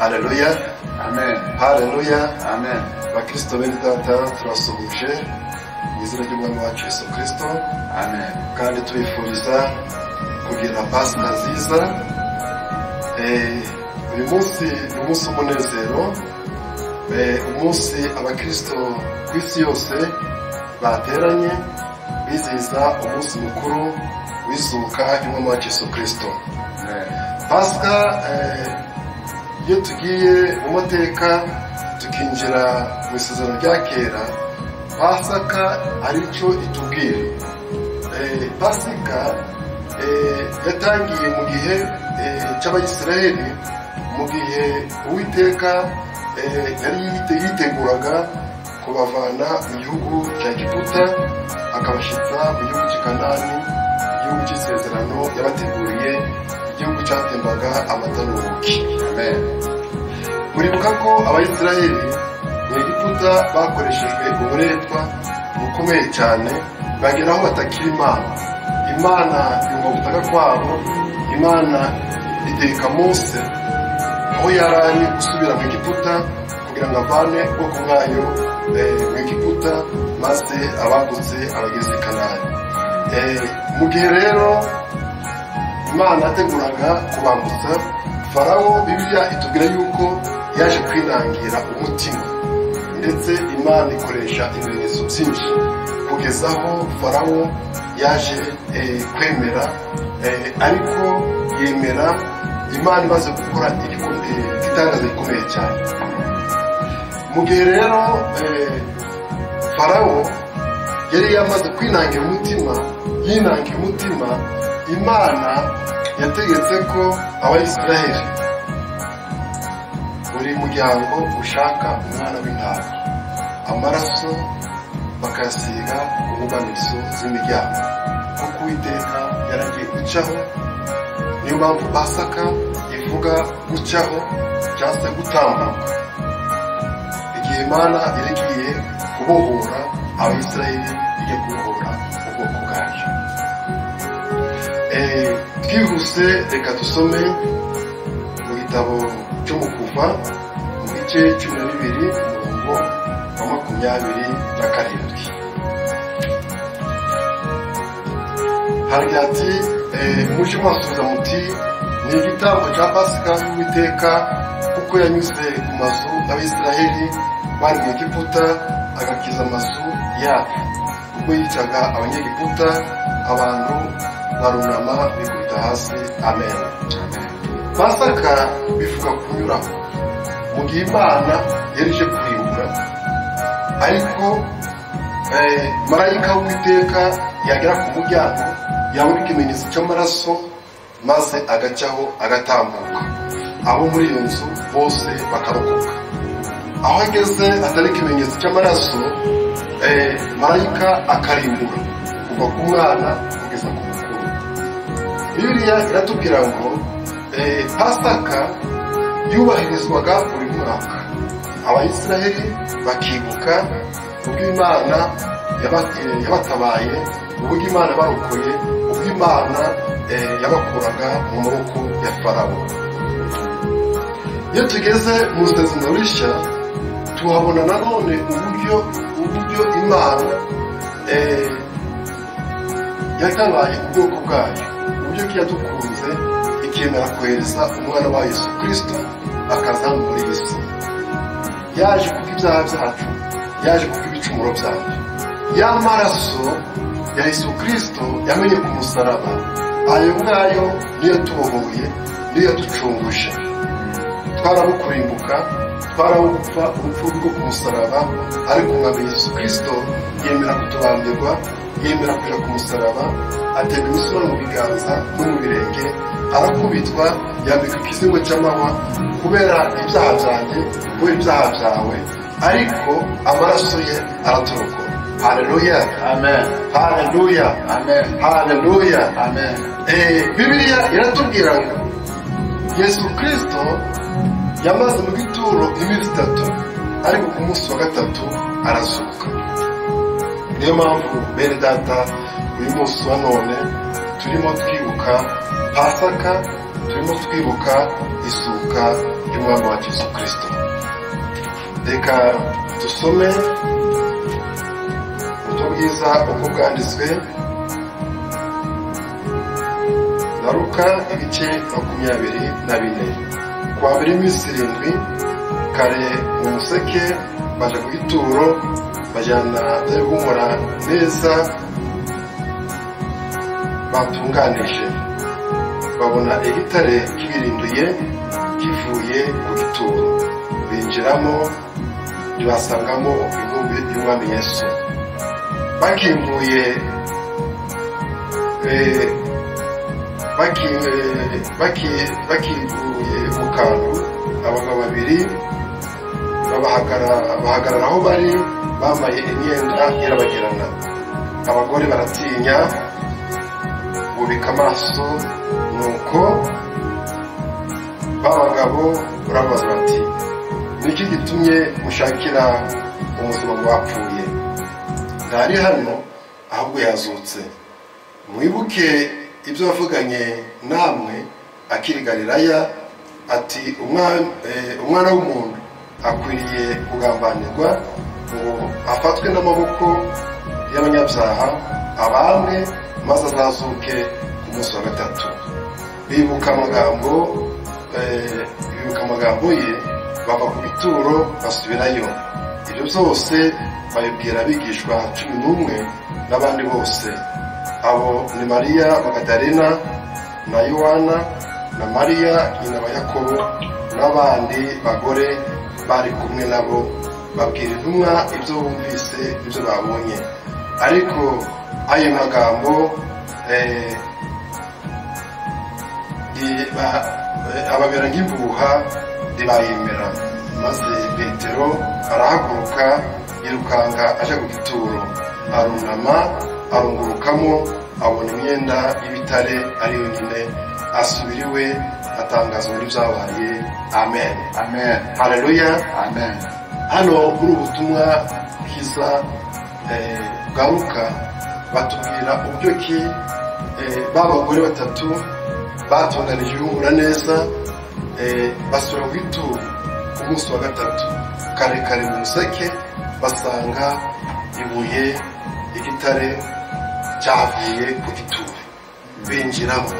Haleluya. Amen. Haleluya. Amen. Bakristo bene data turasuhuje mu izina ry'umwami wacu Yesu Kristo. Amen. Kandi tubifuriza kugira Pasika nziza. Uyu munsi ni umunsi w'umunezero, umunsi abakristo ku isi yose bateranye bizihiza umunsi mukuru w'izuka ry'umwami wacu Yesu Kristo. Pasika iyo tugiye mu mateka tukinjira mu isezerano rya kera, Pasika ari cyo itubwira. Pasika yatangiye mu gihe cy'Abayisiraheli, mu gihe Uwiteka yari yiteguraga kubavana mu gihugu cya Egiputa akabashyitsa mu gihugu cy'i Kanani, igihugu cy'isezerano yabateguriye, igihugu cyatembaga amata n'ubuki. Amen. Muribuka ko Abayisiraheli mu Egiputa bakoreshejwe uburetwa bukomeye cyane, bagera aho batakira Imana yumva gutaka kwabo. Imana itegeka Mose aho yarari gusubira mu Egiputa kugira ngo avane ubwoko bwayo mu Egiputa maze abagutse abageze i Kanani. Mu gihe rero Imana yateguraga kubambutsa, Farawo Bibiliya itubwira yuko yaje kwinangira umutima, ndetse Imana ikoresha ibimenyetso byinshi kugeza aho Farawo yaje kwemera, ariko yemera Imana imaze gukora igitangaza gikomeye cyane. Mu gihe rero Farawo yari yamaze kwinangira umutima, yinangira umutima, Imana yategetse ko Abayisiraheli buri muryango ushaka umwana w'intama, amaraso bakayasiga ku mbugamizo z'imiryango, kuko Uwiteka yaragiye gucaho. Niyo mpamvu Pasika ivuga gucaho cyangwa se gutambuka, igihe Imana irigiye kubohora Abayisiraheli, igiye kubohora ubwoko bwayo. Twihuse reka dusome mu gitabo cyo mu Kuva mu gice 12 umurongo wa 27. Hari ati muje mwasubiza muti ni igitambo cya Pasika y'Uwiteka, kuko yanyuze ku mazu y'Abisiraheli bari mu Egiputa agakiza amazu yabo. Ubwo yicaga Abanyegiputa, abantu barunama bikubita hasi. Amen. Pasika bivuga kunyuraho mu gihe Imana yarije kurimbura, ariko marayika w'Uwiteka yagera ku muryango yabona ikimenyetso cy'amaraso maze agacaho agatambuka, abo muri iyo nzu bose bakarokoka. Aho ageze atari ikimenyetso cy'amaraso, marayika akarimbura kuva ku mwana kugeza ku mukuru. Bibiliya iratubwira ngo Pasika yubahirizwaga buri mwaka, Abayisiraheli bakibuka ubwo Imana yabatabaye, ubwo Imana barokoye, ubwo Imana yabakuraga mu maboko ya Farawo. Iyo tugeze mu isezerano rishya tuhabona nanone uburyo Imana yatabaye ubwoko bwayo, uburyo yadukunze ikemera kohereza umwana wa Yesu Kristo akaza muri iyi si. Yaje kuko ibyaha byacu, yaje kuko ibicumuro byacu. Ya maraso ya Yesu Kristo yamenye ku musaraba, ayo ngayo niyo tubohoye, niyo yaducunguje. Twarabukurimbuka, twarabupfa urupfu rwo ku musaraba, ariko umwami Yesu Kristo yemera kutubambirwa, yemera kuja ku musaraba, atega imisumari mu biganza no mu birenge, arakubitwa, yambika ikizingo cy'amahwa kubera ibyaha byanjye, kubera ibyaha byawe, ariko amaraso ye araturokora. Haleluya. Amen. Haleluya. Amen. Haleluya. Amen. Bibiliya iratubwira ngo Yesu Kristo yamaze mu gituro iminsi 3, ariko ku munsi wa 3 arazuka. Niyo mpamvu bene data uyu munsi wa none turimo twibuka Pasika turimo twibuka isuka y'umwami wa Yesu Kristo. Reka dusome ubutumwa bwiza uko bwanditswe na Luka ibice 24. Kwa mbere iminsi 7 kare mu museke baje ku gituro bajyana guhumura neza batunganije, babona igitare kibirinduye kivuye ku gituro, binjiramo basangamo intumbi y'umwami Yesu. Bakinguye mu kantu, abagabo babiri bahagarara aho bari bambaye imyenda irabagirana. Abagore baratinya bubika amaso, nuko babagabo barabaza bati, niki gitumye mushakira umuzima mu bapfuye? Ntari hano ahubwo yazutse. Mwibuke ibyo bavuganye namwe akiri Galilaya, ati umwana w'umuntu akwiriye kugambanirwa ngo afatwe n'amaboko y'abanyabyaha, abamwe maze azazuke ku munsi wa gatatu. Bibuka amagambo ye, bava ku bituro basubirayo. Ibyo byose babibwira abigishwa 11 n'abandi bose. Abo ni Mariya Magdalena na Yohana na Mariya nyina wa Yakobo n'abandi bagore bari kumwe nabo. Babwira intumwa ibyo bumvise, ibyo babonye. Ariko ayo magambo ababera nk'imbuha ntibayemera. Maze Petero arahaguruka yirukanga aje ku gituro, arunama arungurukamo, abona imyenda y'ibitare ari yonyine, asubira iwe atangazwa n'ibyabaye. Amen, amen, haleluya, amen. Hano muri ubutumwa bwiza bwa Luka batubwira uburyo ki b'abagore batatu batunganije ihumura neza, basura ku gituro ku munsi wa gatatu kare mu museke, basanga ibuye igitare cyavuye ku gituro. Binjiramo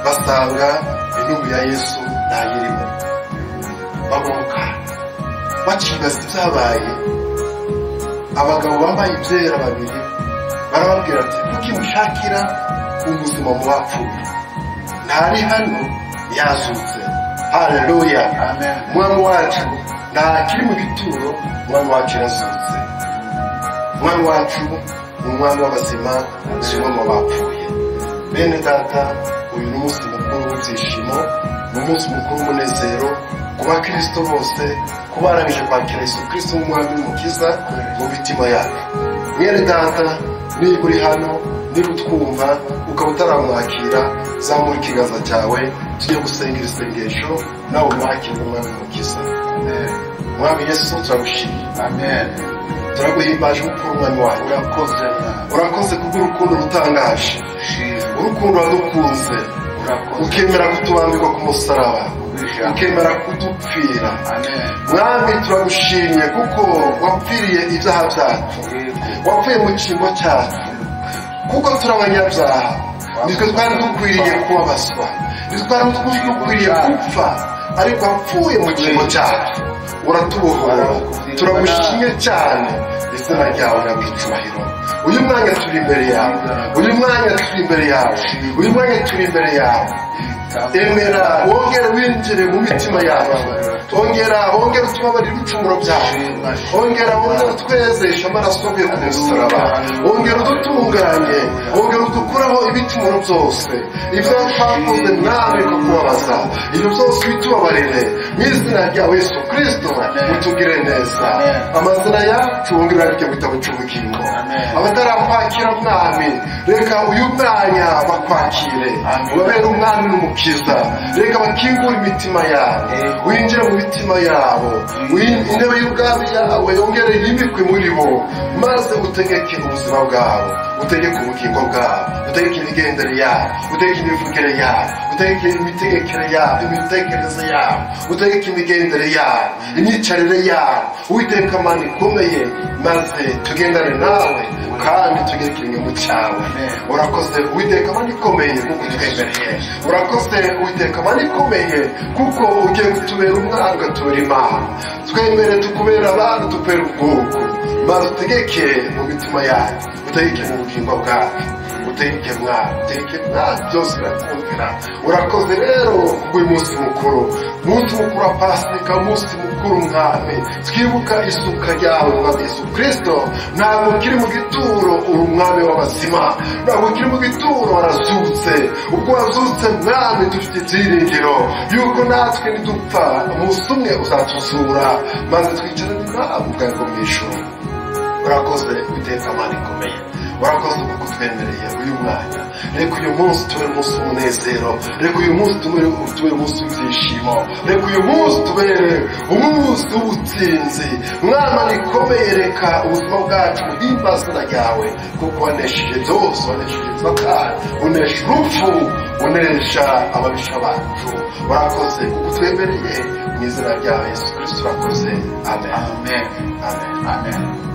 basanga intumbi ya Yesu ntayirimo. Bamuka bakibaza ibyabaye. Abagabo bambaye ibyera babiri barababwira ati, kuki mushakira umuzima mu bapfuye? Ntari hano yazutse. Haleluya, amen. Umwami wacu ntakiri mu gituro, umwami wacu yazutse. Umwami wacu ni umwami w'abazima, si umwami w'abapfuye. Bene data, uyu ni umunsi mukuru w'ibyishimo, ni umunsi mukuru w'umunezero ku bakristo bose, kuba barangije kwakira Yesu Kristo nk'umwami n'umukiza mu mitima yabo. Mwene data, niba uri hano, niba utwumva ukaba utaramwakira, zamura ikiganza cyawe tujye gusenga isengesho nawe umwakire umwami n'umukiza. Mwami Yesu, turagushimye. Amen. Turaguhimbaje kuko umwami wawe. Urakoze kubw'urukundo rutangaje, urukundo wadukunze, ukemera kutubambirwa ku musaraba, ukemera kudupfira. Mwami, turagushimye kuko wapfiriye ibyaha byacu, wapfuye mu cyimbo cyacu, kuko turi abanyabyaha. Nitwe twari dukwiriye kubabazwa, nitwe twari dukwiriye gupfa, ariko wapfuye mu cyimbo cyacu, uratubohora. Turagushimye cyane, izina ryawe nabw'icyubahiro. Uyu mwanya turi imbere yawe, uyu mwanya turi imbere yawe, uyu mwanya turi imbere yawe. Emera wongere winjire mu mitima yawe, wongera utubabarire ibicumuro byawe, wongera twezeshe amaraso avuye ku musaraba, wongera udutunganye, wongera udukureho ibicumuro byose, ibyo twakoze nawe kukubabaza, ibyo byose bitubabarire mu izina rya Yesu Kristo. Utugire neza. Amazina yacu wongera arike mu gitabo cy'ubugingo. Abatarakwakira mwami, reka uyu mwanya bakwakire, ubabere umwami n'umukiza. Reka bakingure imitima yabo, winjire mu mitima yabo, intebe y'ubwami yawe yongere yimikwe muri bo, maze utegeke ubuzima bwabo. utegeke ubugingo bwabo, utegeke imigendere yabo, utegeke imivugire yabo, utegeke imitegekere yabo, imitekerereze yabo, utegeke imigendere yabo, imyicarire yabo. Uwiteka Mana ikomeye, maze tugendane nawe kandi tugerekere mu cyawe. Urakoze Uwiteka Mana ikomeye kuko utwemereye, urakoze Uwiteka Mana ikomeye kuko ugiye kutubera umwana ugatubera Imana. Twemere tukubera abantu, tupera ubwoko, maze utegeke mu mitima yacu, utegeke mu bugingo bwacu, utegeke Mwana, utegeke Mwana, byose birakumvira. Urakoze rero kubw'uyu munsi mukuru, umunsi mukuru wa Pasika, umunsi mukuru Mwami, twibuka isuka ryawe Mwami Yesu Kristo. Ntabwo ukiri mu gituro, uri Umwami w'abazima, ntabwo ukiri mu gituro, warazutse. Ubwo wazutse Mwami, dufite ibyiringiro yuko natwe nidupfa umunsi umwe uzatuzura, maze twicarane nawe ubwangu mu ijuru. Urakoze Uwiteka Mana ikomeye, urakoze kuko utwemereye uyu mwanya. Reka uyu munsi tube umunsi w'umunezero, reka uyu munsi tube umunsi w'ibyishimo, reka uyu munsi tubere umunsi w'ubutsinzi. Mwana ikomeye, reka ubuzima bwacu buhimbaze izina ryawe, kuko wanesheje byose, wanesheje Satani, unesha urupfu, unesha ababisha bacu. Urakoze kuko utwemereye mu izina rya Yesu Kristo. Urakoze. Amen. Amen. Amen. Amen.